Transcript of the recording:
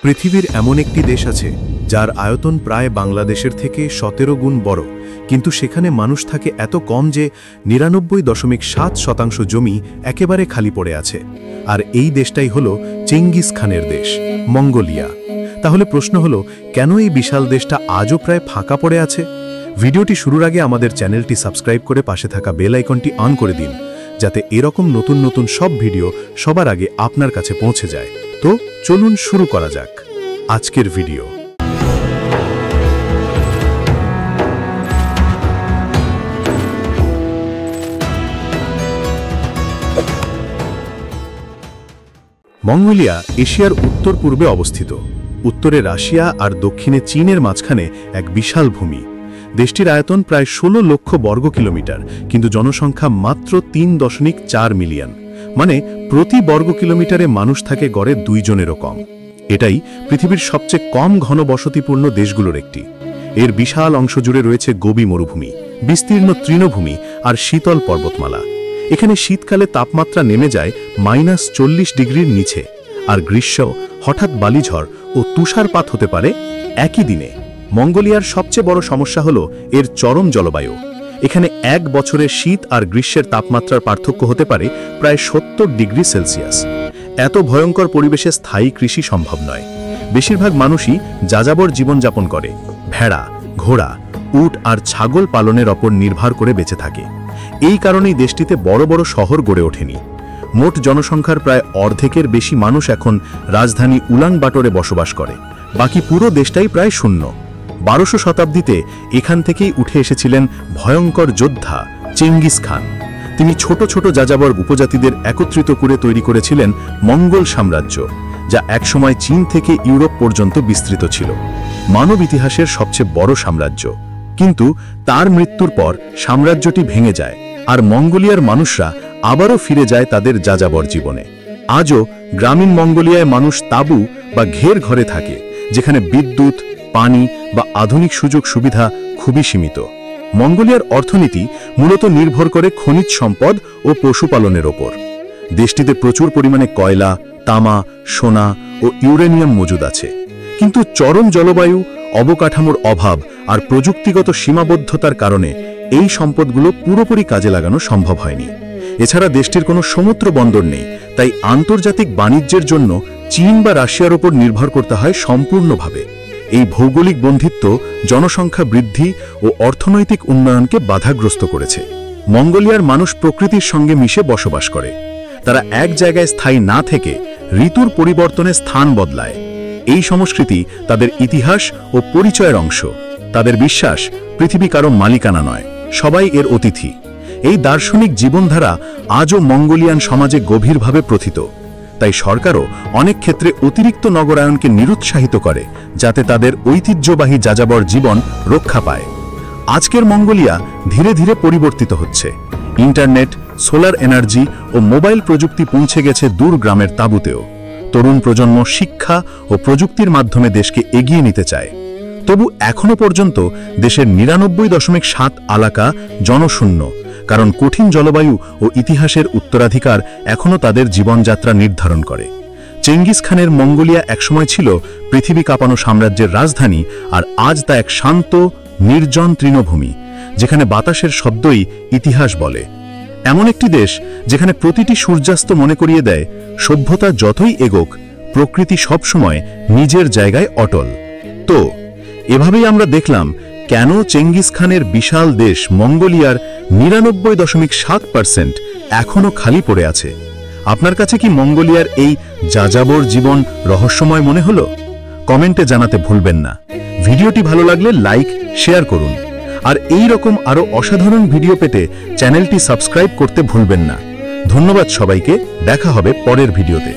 পৃথিবীর এমন একটি দেশ আছে যার আয়তন প্রায় বাংলাদেশের থেকে ১৭ গুণ বড়, কিন্তু সেখানে মানুষ থাকে এত কম যে ৯৯.৭% জমি একেবারে খালি পড়ে আছে। আর এই দেশটাই হলো চেঙ্গিস খানের দেশ, মঙ্গোলিয়া। তাহলে প্রশ্ন হলো, কেন এই বিশাল দেশটা আজও প্রায় ফাঁকা পড়ে আছে? ভিডিওটি শুরুর আগে আমাদের চ্যানেলটি সাবস্ক্রাইব করে পাশে থাকা বেল আইকনটি অন করে দিন, যাতে এরকম নতুন নতুন সব ভিডিও সবার আগে আপনার কাছে পৌঁছে যায়। তো চলুন শুরু করা যাক আজকের ভিডিও। মঙ্গোলিয়া এশিয়ার উত্তর পূর্বে অবস্থিত। উত্তরে রাশিয়া আর দক্ষিণে চীনের মাঝখানে এক বিশাল ভূমি। দেশটির আয়তন প্রায় ১৬ লক্ষ বর্গ কিলোমিটার, কিন্তু জনসংখ্যা মাত্র ৩.৪ মিলিয়ন, মানে প্রতি বর্গ কিলোমিটারে মানুষ থাকে গড়ে ২ জনেরও কম। এটাই পৃথিবীর সবচেয়ে কম ঘনবসতিপূর্ণ দেশগুলোর একটি। এর বিশাল অংশ জুড়ে রয়েছে গোবি মরুভূমি, বিস্তীর্ণ তৃণভূমি আর শীতল পর্বতমালা। এখানে শীতকালে তাপমাত্রা নেমে যায় -৪০ ডিগ্রির নিচে, আর গ্রীষ্ম হঠাৎ বালিঝড় ও তুষারপাত হতে পারে একই দিনে। মঙ্গোলিয়ার সবচেয়ে বড় সমস্যা হল এর চরম জলবায়ু। এখানে এক বছরে শীত আর গ্রীষ্মের তাপমাত্রার পার্থক্য হতে পারে প্রায় ৭০ ডিগ্রি সেলসিয়াস। এত ভয়ঙ্কর পরিবেশে স্থায়ী কৃষি সম্ভব নয়। বেশিরভাগ মানুষই যাযাবর জীবনযাপন করে, ভেড়া, ঘোড়া, উট আর ছাগল পালনের ওপর নির্ভর করে বেঁচে থাকে। এই কারণেই দেশটিতে বড় বড় শহর গড়ে ওঠেনি। মোট জনসংখ্যার প্রায় অর্ধেকের বেশি মানুষ এখন রাজধানী উলানবাটরে বসবাস করে, বাকি পুরো দেশটাই প্রায় শূন্য। ১২শ শতাব্দীতে এখান থেকেই উঠে এসেছিলেন ভয়ঙ্কর যোদ্ধা চেঙ্গিস খান। তিনি ছোট ছোট যাযাবর উপজাতিদের একত্রিত করে তৈরি করেছিলেন মঙ্গল সাম্রাজ্য, যা একসময় চীন থেকে ইউরোপ পর্যন্ত বিস্তৃত ছিল। মানব ইতিহাসের সবচেয়ে বড় সাম্রাজ্য। কিন্তু তার মৃত্যুর পর সাম্রাজ্যটি ভেঙে যায়, আর মঙ্গোলিয়ার মানুষরা আবারও ফিরে যায় তাদের যাযাবর জীবনে। আজও গ্রামীণ মঙ্গোলিয়ায় মানুষ তাঁবু বা ঘের ঘরে থাকে, যেখানে বিদ্যুৎ, পানি বা আধুনিক সুযোগ সুবিধা খুবই সীমিত। মঙ্গোলিয়ার অর্থনীতি মূলত নির্ভর করে খনিজ সম্পদ ও পশুপালনের ওপর। দেশটিতে প্রচুর পরিমাণে কয়লা, তামা, সোনা ও ইউরেনিয়াম মজুদ আছে। কিন্তু চরম জলবায়ু, অবকাঠামোর অভাব আর প্রযুক্তিগত সীমাবদ্ধতার কারণে এই সম্পদগুলো পুরোপুরি কাজে লাগানো সম্ভব হয়নি। এছাড়া দেশটির কোনো সমুদ্র বন্দর নেই, তাই আন্তর্জাতিক বাণিজ্যের জন্য চীন বা রাশিয়ার উপর নির্ভর করতে হয় সম্পূর্ণভাবে। এই ভৌগোলিক বন্ধিত্ব জনসংখ্যা বৃদ্ধি ও অর্থনৈতিক উন্নয়নকে বাধাগ্রস্ত করেছে। মঙ্গোলিয়ার মানুষ প্রকৃতির সঙ্গে মিশে বসবাস করে। তারা এক জায়গায় স্থায়ী না থেকে ঋতুর পরিবর্তনে স্থান বদলায়। এই সংস্কৃতি তাদের ইতিহাস ও পরিচয়ের অংশ। তাদের বিশ্বাস, পৃথিবী কারো মালিকানা নয়, সবাই এর অতিথি। এই দার্শনিক জীবনধারা আজও মঙ্গোলিয়ান সমাজে গভীরভাবে প্রথিত। তাই সরকারও অনেক ক্ষেত্রে অতিরিক্ত নগরায়নকে নিরুৎসাহিত করে, যাতে তাদের ঐতিহ্যবাহী যাযাবর জীবন রক্ষা পায়। আজকের মঙ্গোলিয়া ধীরে ধীরে পরিবর্তিত হচ্ছে। ইন্টারনেট, সোলার এনার্জি ও মোবাইল প্রযুক্তি পৌঁছে গেছে দূর গ্রামের তাঁবুতেও। তরুণ প্রজন্ম শিক্ষা ও প্রযুক্তির মাধ্যমে দেশকে এগিয়ে নিতে চায়। তবু এখনো পর্যন্ত দেশের ৯৯.৭ এলাকা জনশূন্য, কারণ কঠিন জলবায়ু ও ইতিহাসের উত্তরাধিকার এখনও তাদের জীবনযাত্রা নির্ধারণ করে। চেঙ্গিস খানের মঙ্গোলিয়া একসময় ছিল পৃথিবী কাঁপানো সাম্রাজ্যের রাজধানী, আর আজ তা এক শান্ত, নির্জন তৃণভূমি, যেখানে বাতাসের শব্দই ইতিহাস বলে। এমন একটি দেশ যেখানে প্রতিটি সূর্যাস্ত মনে করিয়ে দেয়, সভ্যতা যতই এগোক, প্রকৃতি সবসময় নিজের জায়গায় অটল। তো এভাবেই আমরা দেখলাম কেন চেঙ্গিস খানের বিশাল দেশ মঙ্গোলিয়ার ৯৯.৭% এখনও খালি পড়ে আছে। আপনার কাছে কি মঙ্গোলিয়ার এই যাযাবর জীবন রহস্যময় মনে হলো? কমেন্টে জানাতে ভুলবেন না। ভিডিওটি ভালো লাগলে লাইক, শেয়ার করুন। আর এই রকম আরও অসাধারণ ভিডিও পেতে চ্যানেলটি সাবস্ক্রাইব করতে ভুলবেন না। ধন্যবাদ সবাইকে, দেখা হবে পরের ভিডিওতে।